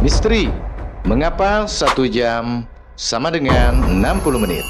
Misteri, mengapa 1 jam sama dengan 60 menit?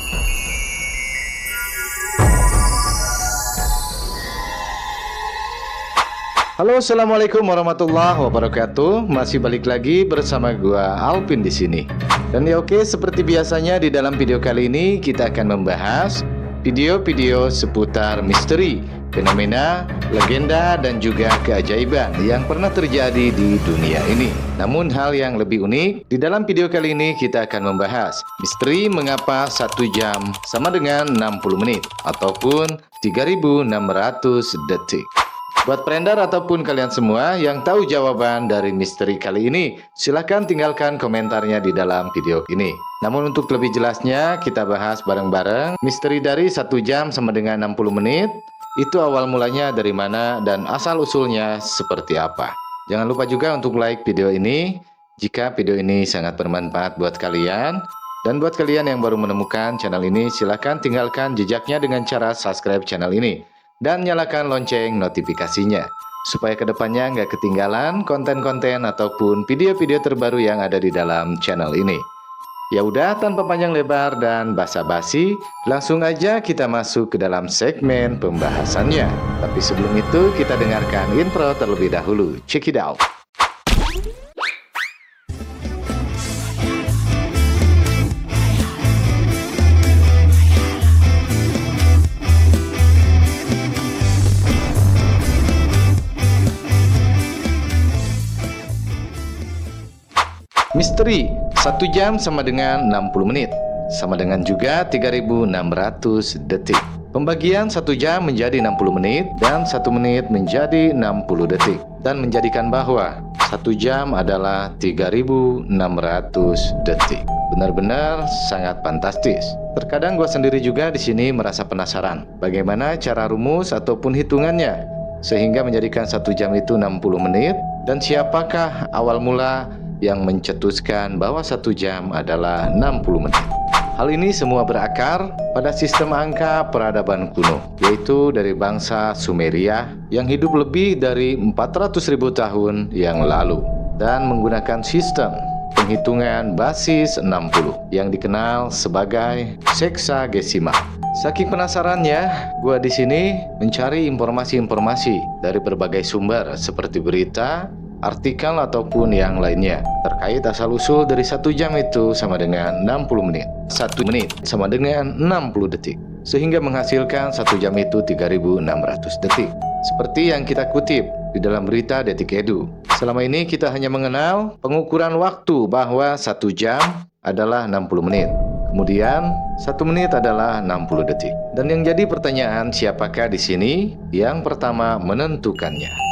Halo, assalamualaikum warahmatullahi wabarakatuh. Masih balik lagi bersama gua Alvin di sini. Dan ya oke, seperti biasanya di dalam video kali ini kita akan membahas video-video seputar misteri, fenomena, legenda, dan juga keajaiban yang pernah terjadi di dunia ini. Namun hal yang lebih unik, di dalam video kali ini kita akan membahas misteri mengapa 1 jam sama dengan 60 menit ataupun 3600 detik. Buat friender ataupun kalian semua yang tahu jawaban dari misteri kali ini, silahkan tinggalkan komentarnya di dalam video ini. Namun untuk lebih jelasnya, kita bahas bareng-bareng misteri dari 1 jam sama dengan 60 menit. Itu awal mulanya dari mana dan asal-usulnya seperti apa. Jangan lupa juga untuk like video ini jika video ini sangat bermanfaat buat kalian. Dan buat kalian yang baru menemukan channel ini, silahkan tinggalkan jejaknya dengan cara subscribe channel ini dan nyalakan lonceng notifikasinya supaya kedepannya nggak ketinggalan konten-konten ataupun video-video terbaru yang ada di dalam channel ini. Ya udah, tanpa panjang lebar dan basa-basi, langsung aja kita masuk ke dalam segmen pembahasannya. Tapi sebelum itu kita dengarkan intro terlebih dahulu. Check it out. Misteri 1 jam sama dengan 60 menit sama dengan juga 3600 detik. Pembagian 1 jam menjadi 60 menit dan 1 menit menjadi 60 detik, dan menjadikan bahwa 1 jam adalah 3600 detik. Benar-benar sangat fantastis. Terkadang gua sendiri juga di sini merasa penasaran bagaimana cara rumus ataupun hitungannya sehingga menjadikan 1 jam itu 60 menit, dan siapakah awal mula yang mencetuskan bahwa 1 jam adalah 60 menit. Hal ini semua berakar pada sistem angka peradaban kuno, yaitu dari bangsa Sumeria yang hidup lebih dari 400.000 tahun yang lalu dan menggunakan sistem penghitungan basis 60 yang dikenal sebagai seksagesimal. Saking penasarannya, gua di sini mencari informasi-informasi dari berbagai sumber seperti berita, artikel ataupun yang lainnya terkait asal-usul dari 1 jam itu sama dengan 60 menit. 1 menit sama dengan 60 detik, sehingga menghasilkan 1 jam itu 3600 detik. Seperti yang kita kutip di dalam berita Detik Edu. Selama ini kita hanya mengenal pengukuran waktu bahwa 1 jam adalah 60 menit. Kemudian 1 menit adalah 60 detik. Dan yang jadi pertanyaan, siapakah di sini yang pertama menentukannya?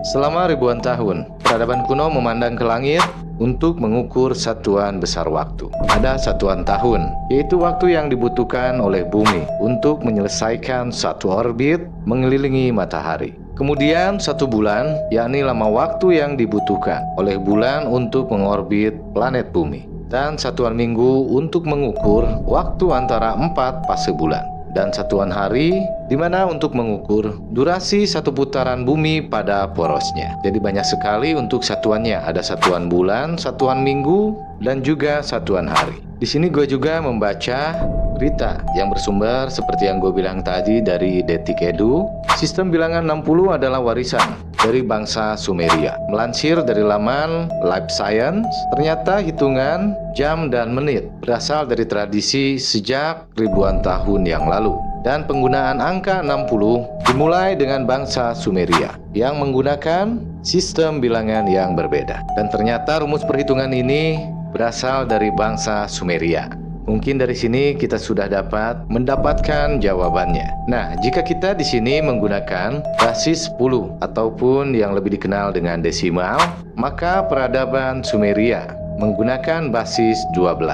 Selama ribuan tahun, peradaban kuno memandang ke langit untuk mengukur satuan besar waktu. Ada satuan tahun, yaitu waktu yang dibutuhkan oleh bumi untuk menyelesaikan satu orbit mengelilingi matahari. Kemudian 1 bulan, yakni lama waktu yang dibutuhkan oleh bulan untuk mengorbit planet bumi. Dan satuan minggu untuk mengukur waktu antara 4 fase bulan. Dan satuan hari di mana untuk mengukur durasi satu putaran bumi pada porosnya. Jadi banyak sekali untuk satuannya. Ada satuan bulan, satuan minggu, dan juga satuan hari. Di sini gue juga membaca berita yang bersumber seperti yang gue bilang tadi dari Detik Edu. Sistem bilangan 60 adalah warisan dari bangsa Sumeria. Melansir dari laman Life Science, ternyata hitungan jam dan menit berasal dari tradisi sejak ribuan tahun yang lalu. Dan penggunaan angka 60 dimulai dengan bangsa Sumeria yang menggunakan sistem bilangan yang berbeda. Dan ternyata rumus perhitungan ini berasal dari bangsa Sumeria. Mungkin dari sini kita sudah dapat mendapatkan jawabannya. Nah, jika kita di sini menggunakan basis 10 ataupun yang lebih dikenal dengan desimal, maka peradaban Sumeria menggunakan basis 12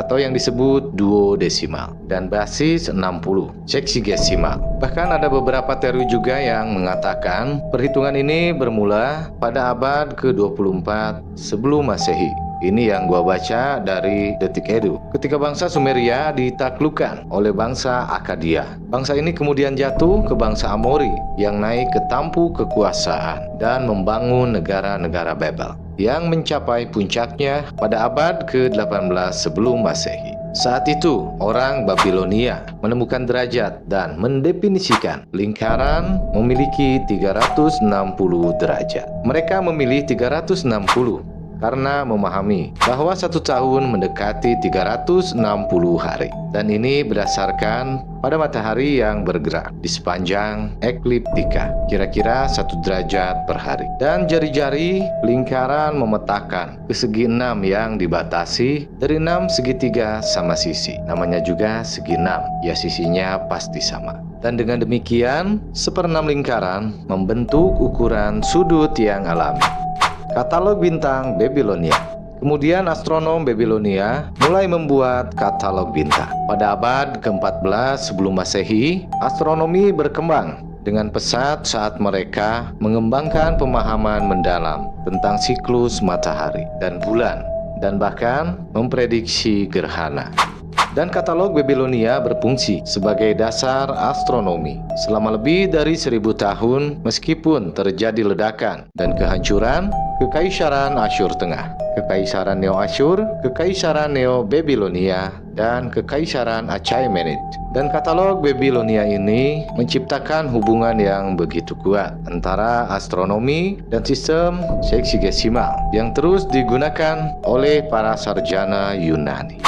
atau yang disebut duodesimal dan basis 60 seksagesimal. Bahkan ada beberapa teori juga yang mengatakan perhitungan ini bermula pada abad ke-24 sebelum Masehi. Ini yang gua baca dari Detik Edu. Ketika bangsa Sumeria ditaklukkan oleh bangsa Akadia. Bangsa ini kemudian jatuh ke bangsa Amori yang naik ke tampuk kekuasaan dan membangun negara-negara Babel yang mencapai puncaknya pada abad ke-18 sebelum Masehi. Saat itu, orang Babilonia menemukan derajat dan mendefinisikan lingkaran memiliki 360 derajat. Mereka memilih 360 karena memahami bahwa satu tahun mendekati 360 hari. Dan ini berdasarkan pada matahari yang bergerak di sepanjang ekliptika, kira-kira 1 derajat per hari. Dan jari-jari lingkaran memetakan ke segi 6 yang dibatasi dari 6 segitiga sama sisi. Namanya juga segi 6, ya sisinya pasti sama. Dan dengan demikian, 1/6 lingkaran membentuk ukuran sudut yang alami. Katalog bintang Babilonia. Kemudian astronom Babilonia mulai membuat katalog bintang. Pada abad ke-14 sebelum Masehi, astronomi berkembang dengan pesat saat mereka mengembangkan pemahaman mendalam tentang siklus matahari dan bulan, dan bahkan memprediksi gerhana. Dan katalog Babilonia berfungsi sebagai dasar astronomi selama lebih dari 1000 tahun meskipun terjadi ledakan dan kehancuran Kekaisaran Asyur Tengah, Kekaisaran Neo-Asyur, Kekaisaran Neo-Babilonia, dan Kekaisaran Achaemenid. Dan katalog Babilonia ini menciptakan hubungan yang begitu kuat antara astronomi dan sistem seksagesimal yang terus digunakan oleh para sarjana Yunani.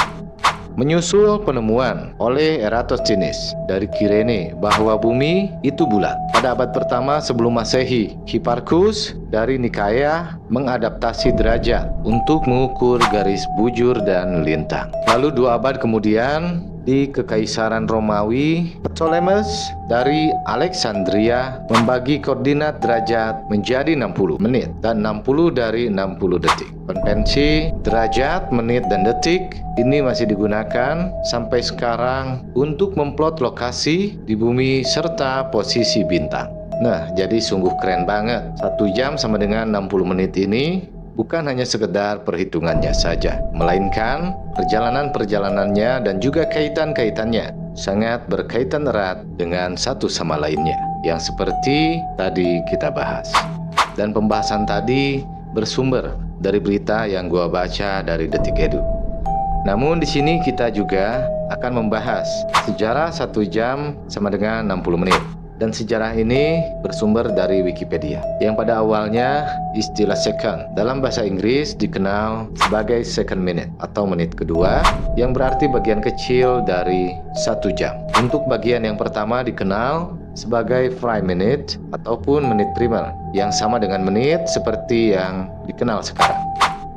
Menyusul penemuan oleh Eratosthenes dari Kirene bahwa bumi itu bulat. Pada abad pertama sebelum Masehi, Hipparchus dari Nikaia mengadaptasi derajat untuk mengukur garis bujur dan lintang. Lalu 2 abad kemudian, di Kekaisaran Romawi, Ptolemes dari Alexandria membagi koordinat derajat menjadi 60 menit dan 60 dari 60 detik. Konvensi derajat, menit, dan detik ini masih digunakan sampai sekarang untuk memplot lokasi di bumi serta posisi bintang. Nah, jadi sungguh keren banget. 1 jam sama dengan 60 menit ini bukan hanya sekedar perhitungannya saja, melainkan perjalanan-perjalanannya dan juga kaitan-kaitannya sangat berkaitan erat dengan satu sama lainnya, yang seperti tadi kita bahas. Dan pembahasan tadi bersumber dari berita yang gua baca dari Detik Edu. Namun di sini kita juga akan membahas sejarah 1 jam sama dengan 60 menit. Dan sejarah ini bersumber dari Wikipedia, yang pada awalnya istilah second dalam bahasa Inggris dikenal sebagai second minute atau menit kedua, yang berarti bagian kecil dari 1 jam. Untuk bagian yang pertama dikenal sebagai prime minute ataupun menit primer, yang sama dengan menit seperti yang dikenal sekarang.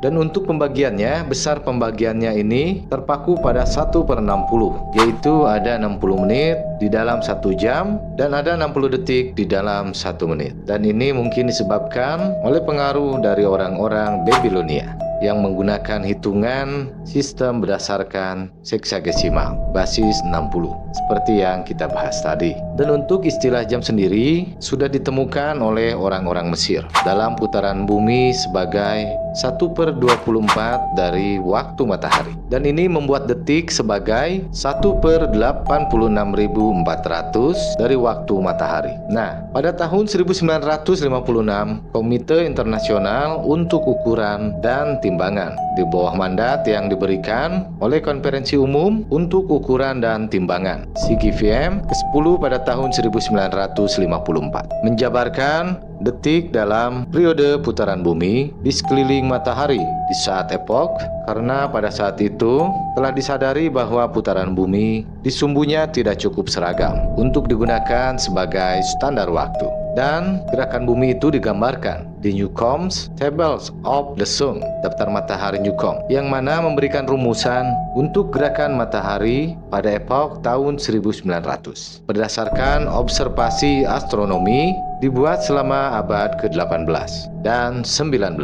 Dan untuk pembagiannya, besar pembagiannya ini terpaku pada 1/60, yaitu ada 60 menit di dalam 1 jam dan ada 60 detik di dalam 1 menit. Dan ini mungkin disebabkan oleh pengaruh dari orang-orang Babilonia yang menggunakan hitungan sistem berdasarkan seksagesimal, basis 60, seperti yang kita bahas tadi. Dan untuk istilah jam sendiri sudah ditemukan oleh orang-orang Mesir dalam putaran bumi sebagai 1/24 dari waktu matahari. Dan ini membuat detik sebagai 1/86.400 dari waktu matahari. Nah, pada tahun 1956, Komite Internasional untuk Ukuran dan Timbangan di bawah mandat yang diberikan oleh Konferensi Umum untuk Ukuran dan Timbangan (CGVM) ke-10 pada tahun 1954 menjabarkan detik dalam periode putaran bumi di sekeliling matahari di saat epok, karena pada saat itu telah disadari bahwa putaran bumi di sumbunya tidak cukup seragam untuk digunakan sebagai standar waktu. Dan gerakan bumi itu digambarkan di Newcomb's Tables of the Sun, daftar matahari Newcomb, yang mana memberikan rumusan untuk gerakan matahari pada epok tahun 1900 berdasarkan observasi astronomi dibuat selama abad ke-18 dan 19.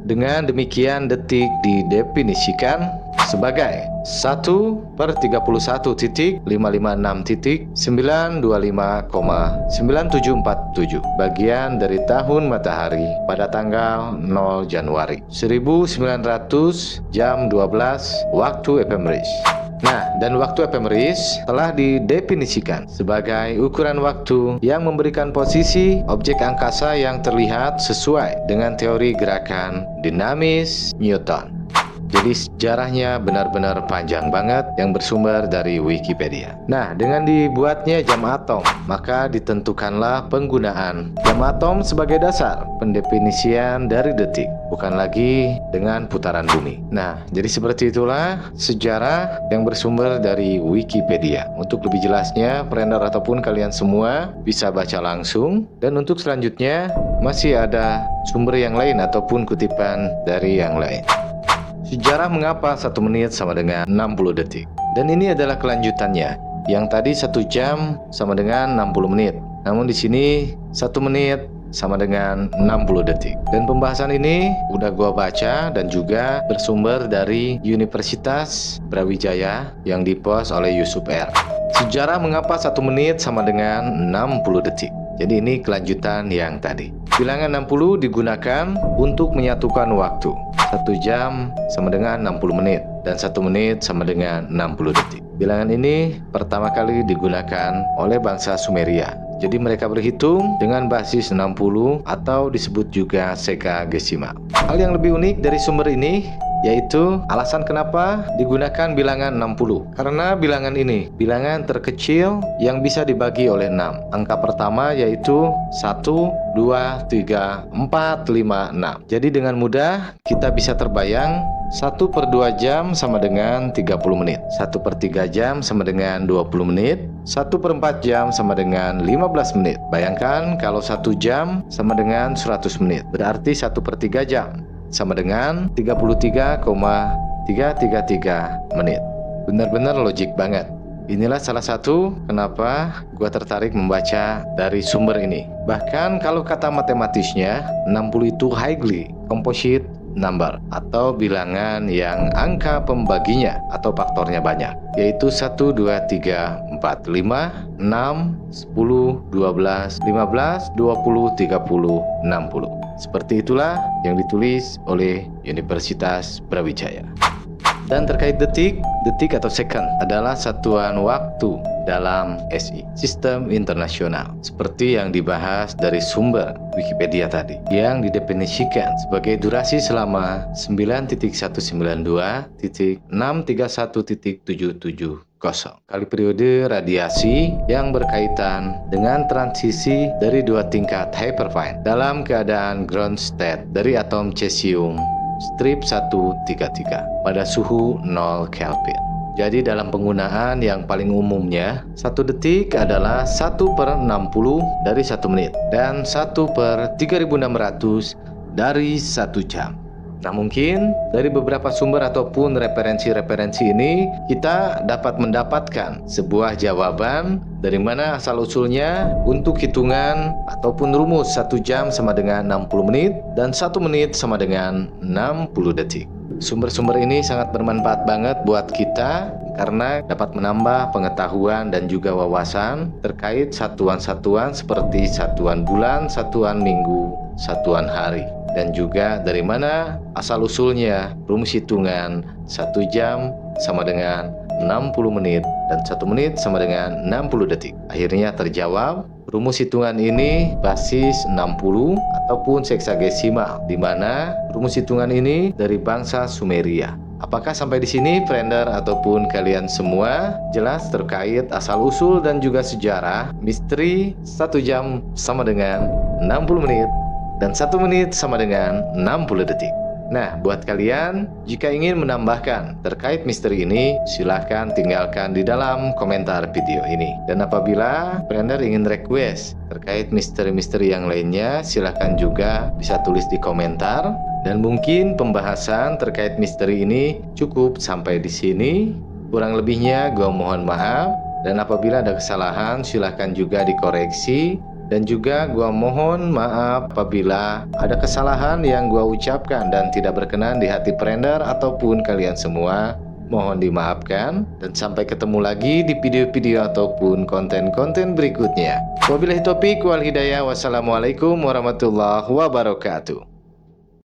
Dengan demikian detik didefinisikan sebagai 1/35.556.925,9747 bagian dari tahun matahari pada tanggal 0 Januari 1900 jam 12 waktu ephemeris. Nah, dan waktu ephemeris telah didefinisikan sebagai ukuran waktu yang memberikan posisi objek angkasa yang terlihat sesuai dengan teori gerakan dinamis Newton. Jadi sejarahnya benar-benar panjang banget yang bersumber dari Wikipedia. Nah, dengan dibuatnya jam atom, maka ditentukanlah penggunaan jam atom sebagai dasar pendefinisian dari detik, bukan lagi dengan putaran bumi. Nah, jadi seperti itulah sejarah yang bersumber dari Wikipedia. Untuk lebih jelasnya, friender ataupun kalian semua bisa baca langsung. Dan untuk selanjutnya, masih ada sumber yang lain ataupun kutipan dari yang lain. Sejarah mengapa 1 menit sama dengan 60 detik. Dan ini adalah kelanjutannya. Yang tadi 1 jam sama dengan 60 menit. Namun di sini 1 menit sama dengan 60 detik. Dan pembahasan ini udah gua baca dan juga bersumber dari Universitas Brawijaya yang dipost oleh Yusuf R. Sejarah mengapa 1 menit sama dengan 60 detik. Jadi ini kelanjutan yang tadi. Bilangan 60 digunakan untuk menyatukan waktu. 1 jam sama dengan 60 menit dan 1 menit sama dengan 60 detik. Bilangan ini pertama kali digunakan oleh bangsa Sumeria. Jadi mereka berhitung dengan basis 60 atau disebut juga sekagesimal. Hal yang lebih unik dari sumber ini yaitu alasan kenapa digunakan bilangan 60. Karena bilangan ini bilangan terkecil yang bisa dibagi oleh 6. Angka pertama yaitu 1, 2, 3, 4, 5, 6. Jadi dengan mudah kita bisa terbayang 1/2 jam sama dengan 30 menit, 1/3 jam sama dengan 20 menit, 1/4 jam sama dengan 15 menit. Bayangkan kalau 1 jam sama dengan 100 menit, berarti 1/3 jam sama dengan 33,333 menit. Benar-benar logik banget. Inilah salah satu kenapa gua tertarik membaca dari sumber ini. Bahkan kalau kata matematisnya, 60 itu highly composite number atau bilangan yang angka pembaginya atau faktornya banyak, yaitu 1, 2, 3, 4, 5, 6, 10, 12, 15, 20, 30, 60. Seperti itulah yang ditulis oleh Universitas Brawijaya. Dan terkait detik atau second adalah satuan waktu dalam SI, Sistem Internasional, seperti yang dibahas dari sumber Wikipedia tadi, yang didefinisikan sebagai durasi selama 9.192.631.770 kali periode radiasi yang berkaitan dengan transisi dari 2 tingkat hyperfine dalam keadaan ground state dari atom cesium strip 133 pada suhu 0 Kelvin. Jadi dalam penggunaan yang paling umumnya, 1 detik adalah 1/60 dari 1 menit dan 1/3600 dari 1 jam. Nah, mungkin dari beberapa sumber ataupun referensi-referensi ini kita dapat mendapatkan sebuah jawaban dari mana asal-usulnya untuk hitungan ataupun rumus 1 jam sama dengan 60 menit dan 1 menit sama dengan 60 detik. Sumber-sumber ini sangat bermanfaat banget buat kita karena dapat menambah pengetahuan dan juga wawasan terkait satuan-satuan seperti satuan bulan, satuan minggu, satuan hari. Dan juga dari mana asal-usulnya rumus hitungan 1 jam sama dengan 60 menit dan 1 menit sama dengan 60 detik. Akhirnya terjawab, rumus hitungan ini basis 60 ataupun seksagesimal, di mana rumus hitungan ini dari bangsa Sumeria. Apakah sampai di sini, friender ataupun kalian semua jelas terkait asal-usul dan juga sejarah misteri 1 jam sama dengan 60 menit dan 1 menit sama dengan 60 detik. Nah, buat kalian, jika ingin menambahkan terkait misteri ini, silahkan tinggalkan di dalam komentar video ini. Dan apabila friender ingin request terkait misteri-misteri yang lainnya, silahkan juga bisa tulis di komentar. Dan mungkin pembahasan terkait misteri ini cukup sampai di sini. Kurang lebihnya, gue mohon maaf. Dan apabila ada kesalahan, silahkan juga dikoreksi. Dan juga gua mohon maaf apabila ada kesalahan yang gua ucapkan dan tidak berkenan di hati friender ataupun kalian semua. Mohon dimaafkan dan sampai ketemu lagi di video-video ataupun konten-konten berikutnya. Wabillahi taufiq wal hidayah. Wassalamualaikum warahmatullahi wabarakatuh.